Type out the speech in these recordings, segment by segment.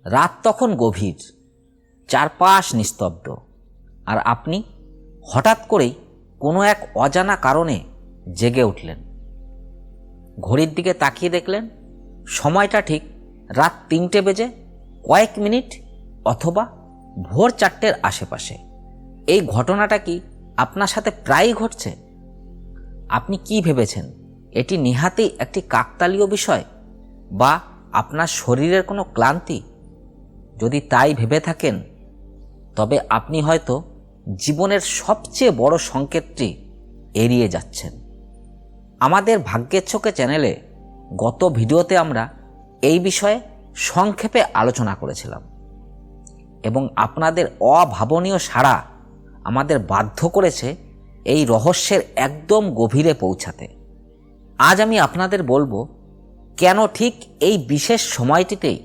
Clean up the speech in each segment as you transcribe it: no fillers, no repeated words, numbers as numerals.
রাত তখন গভীর, চারপাশ নিস্তব্ধ, আর আপনি হঠাৎ করেই কোনো এক অজানা কারণে জেগে উঠলেন। ঘড়ির দিকে তাকিয়ে দেখলেন সময়টা ঠিক রাত 3টে বেজে কয়েক মিনিট অথবা ভোর 4টের আশেপাশে। এই ঘটনাটা কি আপনার সাথে প্রায়ই ঘটছে? আপনি কি ভেবেছেন এটি নেহাতই একটি কাকতালীয় বিষয় বা আপনার শরীরের কোনো ক্লান্তি? যদি তাই ভেবে থাকেন তবে আপনি হয়তো জীবনের সবচেয়ে বড় সংকেতটি এড়িয়ে যাচ্ছেন। আমাদের ভাগ্যের চোখে চ্যানেলে গত ভিডিওতে আমরা এই বিষয়ে সংক্ষেপে আলোচনা করেছিলাম এবং আপনাদের অভাবনীয় সাড়া আমাদের বাধ্য করেছে এই রহস্যের একদম গভীরে পৌঁছাতে। আজ আমি আপনাদের বলবো কেন ঠিক এই বিশেষ সময়টিতেই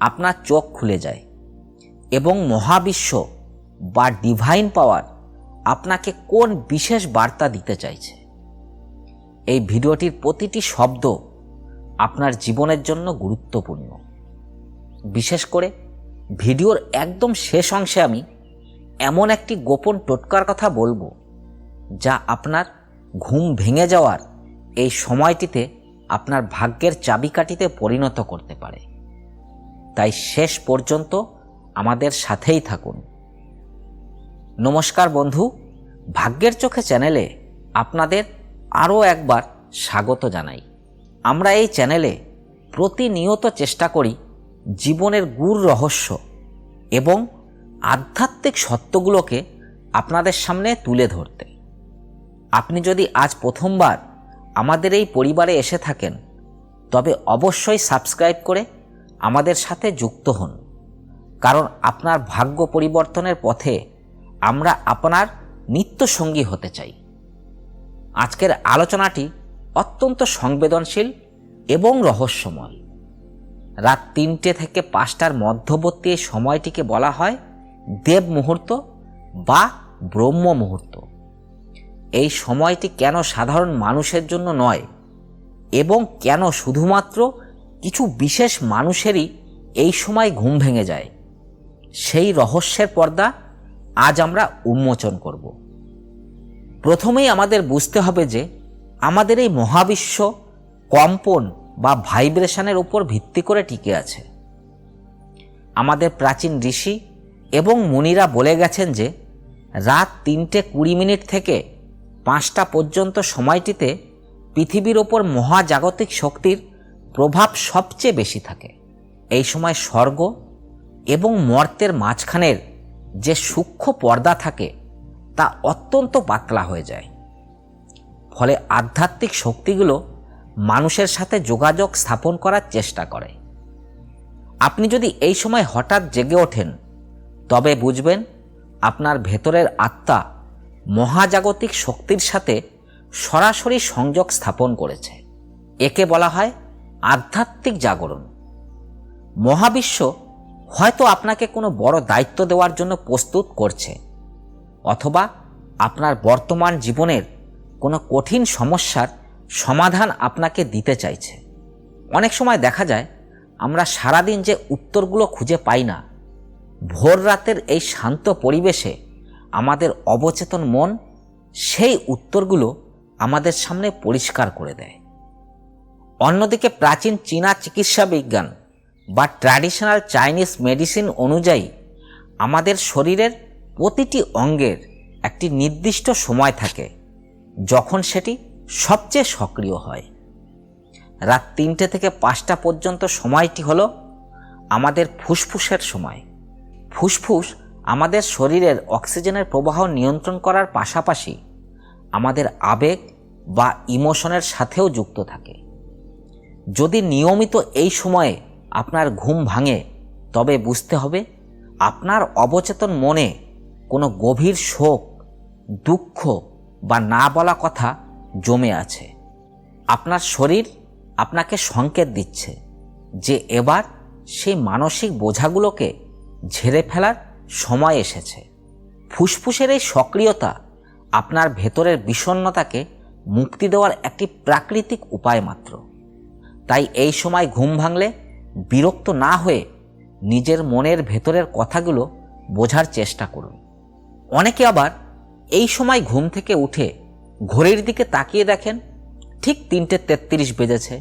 আপনার চোখ খুলে যায় এবং মহাবিশ্ব বা ডিভাইন পাওয়ার আপনাকে কোন বিশেষ বার্তা দিতে চাইছে। এই ভিডিওটির প্রতিটি শব্দ আপনার জীবনের জন্য গুরুত্বপূর্ণ। বিশেষ করে ভিডিওর একদম শেষ অংশে আমি এমন একটি গোপন টোটকার কথা বলবো যা আপনার ঘুম ভেঙে যাওয়ার এই সময়টিতে আপনার ভাগ্যের চাবিকাঠিতে পরিণত করতে পারে। তাই শেষ পর্যন্ত আমাদের সাথেই থাকুন। নমস্কার বন্ধু, ভাগ্যের চোখে চ্যানেলে আপনাদের আরও একবার স্বাগত জানাই। আমরা এই চ্যানেলে প্রতিনিয়ত চেষ্টা করি জীবনের গূঢ় রহস্য এবং আধ্যাত্মিক সত্যগুলোকে আপনাদের সামনে তুলে ধরতে। আপনি যদি আজ প্রথমবার আমাদের এই পরিবারে এসে থাকেন তবে অবশ্যই সাবস্ক্রাইব করে আমাদের সাথে যুক্ত হন, কারণ আপনার ভাগ্য পরিবর্তনের পথে আমরা আপনার নিত্য সঙ্গী হতে চাই। আজকের আলোচনাটি অত্যন্ত সংবেদনশীল এবং রহস্যময়। রাত 3টে থেকে 5টার মধ্যবর্তী এই সময়টিকে বলা হয় দেব মুহূর্ত বা ব্রহ্ম মুহূর্ত। এই সময়টি কেন সাধারণ মানুষের জন্য নয় এবং কেন শুধুমাত্র কিছু বিশেষ মানুষেরই এই সময় ঘুম ভেঙে যায়, সেই রহস্যের পর্দা আজ আমরা উন্মোচন করব। প্রথমেই আমাদের বুঝতে হবে যে আমাদের এই মহাবিশ্ব কম্পন বা ভাইব্রেশনের উপর ভিত্তি করে টিকে আছে। আমাদের প্রাচীন ঋষি এবং মুনিরা বলে গেছেন যে রাত 3:20 থেকে 5টা পর্যন্ত সময়টিতে পৃথিবীর ওপর মহাজাগতিক শক্তির প্রভাব সবচেয়ে বেশি থাকে। এই সময় স্বর্গ এবং মর্তের মাঝখানের যে সূক্ষ্ম পর্দা থাকে তা অত্যন্ত পাতলা হয়ে যায়। ফলে আধ্যাত্মিক শক্তিগুলো মানুষের সাথে যোগাযোগ স্থাপন করার চেষ্টা করে। আপনি যদি এই সময় হঠাৎ জেগে ওঠেন তবে বুঝবেন আপনার ভেতরের আত্মা মহাজাগতিক শক্তির সাথে সরাসরি সংযোগ স্থাপন করেছে। একে বলা হয় আধ্যাত্মিক জাগরণ। মহাবিশ্ব হয়তো আপনাকে কোনো বড় দায়িত্ব দেওয়ার জন্য প্রস্তুত করছে, অথবা আপনার বর্তমান জীবনের কোনো কঠিন সমস্যার সমাধান আপনাকে দিতে চাইছে। অনেক সময় দেখা যায় আমরা সারাদিন যে উত্তরগুলো খুঁজে পাই না, ভোর রাতের এই শান্ত পরিবেশে আমাদের অবচেতন মন সেই উত্তরগুলো আমাদের সামনে পরিষ্কার করে দেয়। অন্যদিকে প্রাচীন চীনা চিকিৎসা বিজ্ঞান বা ট্র্যাডিশনাল চাইনিজ মেডিসিন অনুযায়ী আমাদের শরীরের প্রতিটি অঙ্গের একটি নির্দিষ্ট সময় থাকে যখন সেটি সবচেয়ে সক্রিয় হয়। রাত 3টে থেকে 5টা পর্যন্ত সময়টি হলো আমাদের ফুসফুসের সময়। ফুসফুস আমাদের শরীরের অক্সিজেনের প্রবাহ নিয়ন্ত্রণ করার পাশাপাশি আমাদের আবেগ বা ইমোশনের সাথেও যুক্ত থাকে। যদি নিয়মিত এই সময়ে আপনার ঘুম ভাঙে তবে বুঝতে হবে আপনার অবচেতন মনে কোনো গভীর শোক, দুঃখ বা না বলা কথা জমে আছে। আপনার শরীর আপনাকে সংকেত দিচ্ছে যে এবার সেই মানসিক বোঝাগুলোকে ঝেড়ে ফেলার সময় এসেছে। ফুসফুসের এই সক্রিয়তা আপনার ভেতরের বিষণ্ণতাকে মুক্তি দেওয়ার একটি প্রাকৃতিক উপায় মাত্র। তাই এই সময় ঘুম ভাঙলে বিরক্ত না হয়ে নিজের মনের ভেতরের কথাগুলো বোঝার চেষ্টা করুন। অনেকে আবার এই সময় ঘুম থেকে উঠে ঘড়ির দিকে তাকিয়ে দেখেন ঠিক 3:33 বেজেছে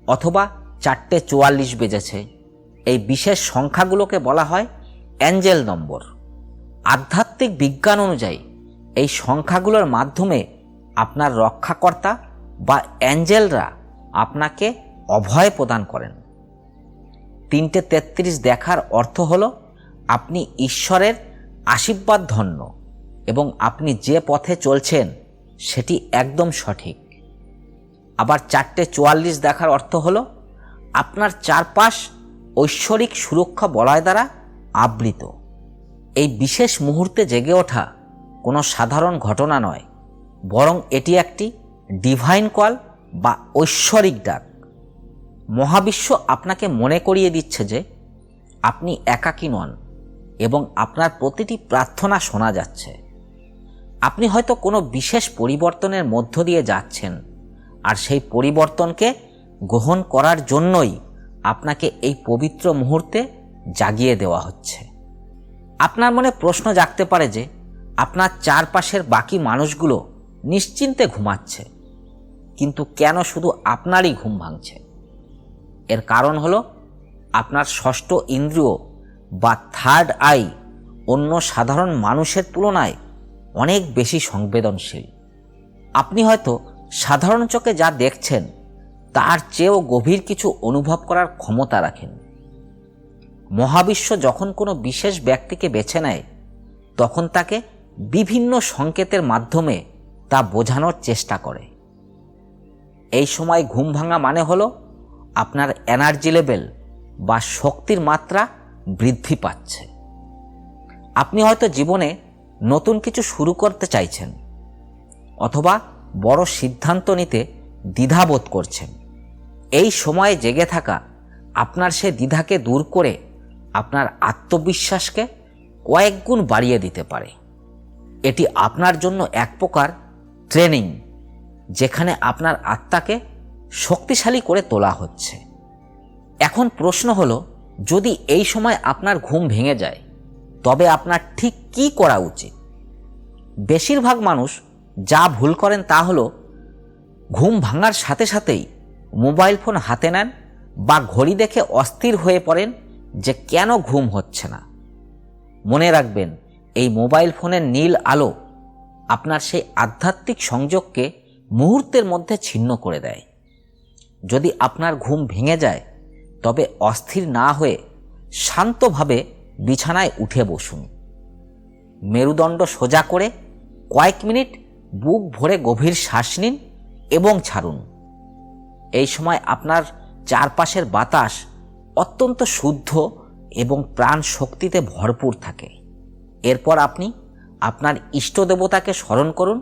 অথবা 4:44 বেজেছে। এই বিশেষ সংখ্যাগুলোকে বলা হয় অ্যাঞ্জেল নম্বর। আধ্যাত্মিক বিজ্ঞান অনুযায়ী এই সংখ্যাগুলোর মাধ্যমে আপনার রক্ষাকর্তা বা অ্যাঞ্জেলরা আপনাকে অভয় প্রদান করেন। 3:33 দেখার অর্থ হলো আপনি ঈশ্বরের আশীর্বাদ ধন্য এবং আপনি যে পথে চলছেন সেটি একদম সঠিক। আবার 4:44 দেখার অর্থ হলো আপনার চারপাশ ঐশ্বরিক সুরক্ষা বলয় দ্বারা আবৃত। এই বিশেষ মুহূর্তে জেগে ওঠা কোনো সাধারণ ঘটনা নয়, বরং এটি একটি ডিভাইন কল বা ঐশ্বরিক ডাক। মহাবিশ্ব আপনাকে মনে করিয়ে দিচ্ছে যে আপনি একাকী নন এবং আপনার প্রতিটি প্রার্থনা শোনা যাচ্ছে। আপনি হয়তো কোনো বিশেষ পরিবর্তনের মধ্য দিয়ে যাচ্ছেন, আর সেই পরিবর্তনকে গ্রহণ করার জন্যই আপনাকে এই পবিত্র মুহূর্তে জাগিয়ে দেওয়া হচ্ছে। আপনার মনে প্রশ্ন জাগতে পারে যে আপনার চারপাশের বাকি মানুষগুলো নিশ্চিন্তে ঘুমাচ্ছে, কিন্তু কেন শুধু আপনারই ঘুম ভাঙছে? এর কারণ হলো আপনার ষষ্ঠ ইন্দ্রিয় বা থার্ড আই অন্য সাধারণ মানুষের তুলনায় অনেক বেশি সংবেদনশীল। আপনি হয়তো সাধারণ চোখে যা দেখছেন তার চেয়েও গভীর কিছু অনুভব করার ক্ষমতা রাখেন। মহাবিশ্ব যখন কোনো বিশেষ ব্যক্তিকে বেছে নেয় তখন তাকে বিভিন্ন সংকেতের মাধ্যমে তা বোঝানোর চেষ্টা করে। এই সময় ঘুম ভাঙা মানে হলো আপনার এনার্জি লেভেল বা শক্তির মাত্রা বৃদ্ধি পাচ্ছে। আপনি হয়তো জীবনে নতুন কিছু শুরু করতে চাইছেন অথবা বড় সিদ্ধান্ত নিতে দ্বিধাবোধ করছেন। এই সময়ে জেগে থাকা আপনার সে দ্বিধাকে দূর করে আপনার আত্মবিশ্বাসকে কয়েক গুণ বাড়িয়ে দিতে পারে। এটি আপনার জন্য এক প্রকার ট্রেনিং, যেখানে আপনার আত্মাকে শক্তিশালী করে তোলা হচ্ছে। এখন প্রশ্ন হলো, যদি এই সময় আপনার ঘুম ভেঙে যায় তবে আপনার ঠিক কী করা উচিত? বেশিরভাগ মানুষ যা ভুল করেন তা হলো ঘুম ভাঙার সাথে সাথেই মোবাইল ফোন হাতে নেন বা ঘড়ি দেখে অস্থির হয়ে পড়েন যে কেন ঘুম হচ্ছে না। মনে রাখবেন, এই মোবাইল ফোনের নীল আলো আপনার সেই আধ্যাত্মিক সংযোগকে মুহূর্তের মধ্যে ছিন্ন করে দেয়। যদি আপনার ঘুম ভেঙে যায় তবে অস্থির না হয়ে শান্তভাবে বিছানায় উঠে বসুন। মেরুদণ্ড সোজা করে কয়েক মিনিট বুক ভরে গভীর শ্বাস নিন এবং ছাড়ুন। এই সময় আপনার চারপাশের বাতাস অত্যন্ত শুদ্ধ এবং প্রাণ শক্তিতে ভরপুর থাকে। এরপর আপনি আপনার ইষ্টদেবতাকে স্মরণ করুন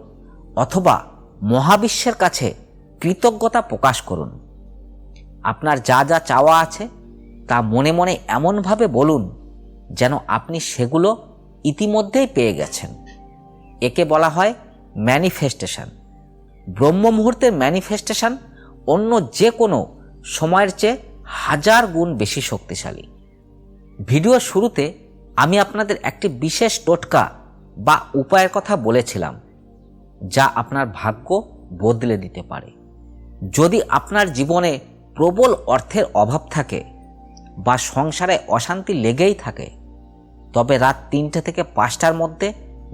অথবা মহাবিশ্বের কাছে কৃতজ্ঞতা প্রকাশ করুন। আপনার যা যা চাওয়া আছে তা মনে মনে এমনভাবে বলুন যেন আপনি সেগুলো ইতিমধ্যেই পেয়ে গেছেন। একে বলা হয় ম্যানিফেস্টেশন। ব্রহ্ম মুহূর্তের ম্যানিফেস্টেশন অন্য যে কোনো সময়ের চেয়ে 1000 গুণ বেশি শক্তিশালী। ভিডিওর শুরুতে আমি আপনাদের একটি বিশেষ টোটকা বা উপায়ের কথা বলেছিলাম যা আপনার ভাগ্য বদলে দিতে পারে। যদি আপনার জীবনে প্রবল অর্থের অভাব থাকে বা সংসারে অশান্তি লেগেই থাকে, তবে রাত 3টে থেকে 5টার মধ্যে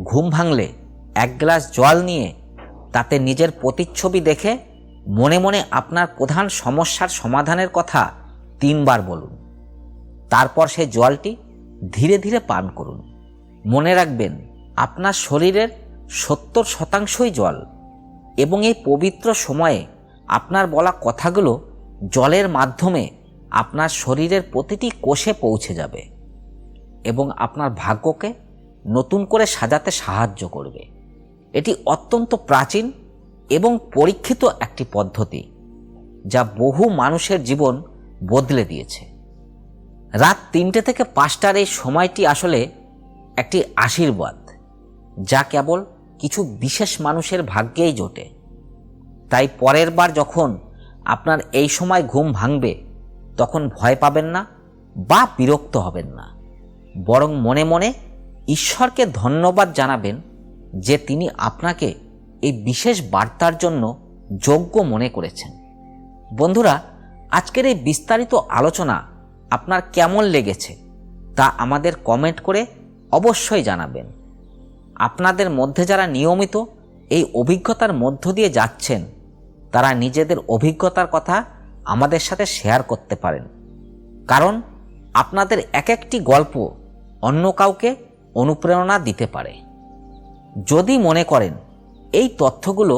ঘুম ভাঙলে 1 গ্লাস জল নিয়ে তাতে নিজের প্রতিচ্ছবি দেখে মনে মনে আপনার প্রধান সমস্যার সমাধানের কথা 3 বার বলুন। তারপর সেই জলটি ধীরে ধীরে পান করুন। মনে রাখবেন, আপনার শরীরের 70% জল, এবং এই পবিত্র সময়ে আপনার বলা কথাগুলো জলের মাধ্যমে আপনার শরীরের প্রতিটি কোষে পৌঁছে যাবে এবং আপনার ভাগ্যকে নতুন করে সাজাতে সাহায্য করবে। এটি অত্যন্ত প্রাচীন এবং পরীক্ষিত একটি পদ্ধতি যা বহু মানুষের জীবন বদলে দিয়েছে। রাত 3টে থেকে 5টার এই সময়টি আসলে একটি আশীর্বাদ যা কেবল কিছু বিশেষ মানুষের ভাগ্যেই জোটে। তাই পরের বার যখন আপনার এই সময় ঘুম ভাঙবে তখন ভয় পাবেন না, বা বিরক্ত হবেন না, বরং মনে মনে ঈশ্বরকে ধন্যবাদ জানাবেন যে তিনি আপনাকে এই বিশেষ বার্তার জন্য যোগ্য মনে করেছেন। বন্ধুরা, আজকের এই বিস্তারিত আলোচনা আপনার কেমন লেগেছে তা আমাদের কমেন্ট করে অবশ্যই জানাবেন। আপনাদের মধ্যে যারা নিয়মিত এই অভিজ্ঞতার মধ্য দিয়ে যাচ্ছেন তারা নিজেদের অভিজ্ঞতার কথা আমাদের সাথে শেয়ার করতে পারেন, কারণ আপনাদের এক একটি গল্প অন্য কাউকে অনুপ্রেরণা দিতে পারে। যদি মনে করেন এই তথ্যগুলো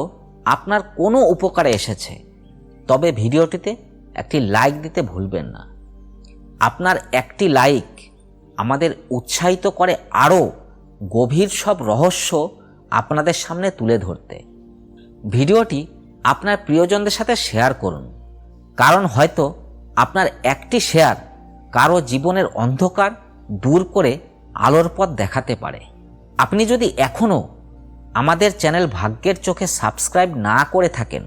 আপনার কোনো উপকারে এসেছে, তবে ভিডিওটিতে একটি লাইক দিতে ভুলবেন না। আপনার একটি লাইক আমাদের উৎসাহিত করে আরও গভীর সব রহস্য আপনাদের সামনে তুলে ধরতে। ভিডিওটি আপনার প্রিয়জনদের সাথে শেয়ার করুন, কারণ হয়তো আপনার একটি শেয়ার কারো জীবনের অন্ধকার দূর করে আলোর পথ দেখাতে পারে। আপনি যদি এখনও আমাদের চ্যানেল ভাগ্যের চোখে সাবস্ক্রাইব না করে থাকেন,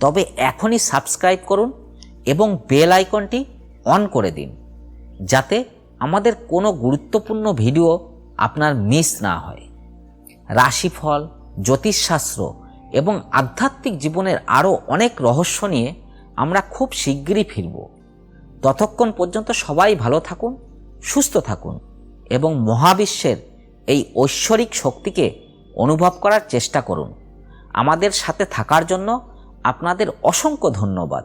তবে এখনই সাবস্ক্রাইব করুন এবং বেল আইকনটি অন করে দিন, যাতে আমাদের কোনো গুরুত্বপূর্ণ ভিডিও আপনার মিস না হয়। রাশিফল, জ্যোতিষশাস্ত্র এবং আধ্যাত্মিক জীবনের আরও অনেক রহস্য নিয়ে আমরা খুব শিগগিরই ফিরব। ততক্ষণ পর্যন্ত সবাই ভালো থাকুন, সুস্থ থাকুন এবং মহাবিশ্বের এই ঐশ্বরিক শক্তিকে অনুভব করার চেষ্টা করুন। আমাদের সাথে থাকার জন্য আপনাদের অসংখ্য ধন্যবাদ।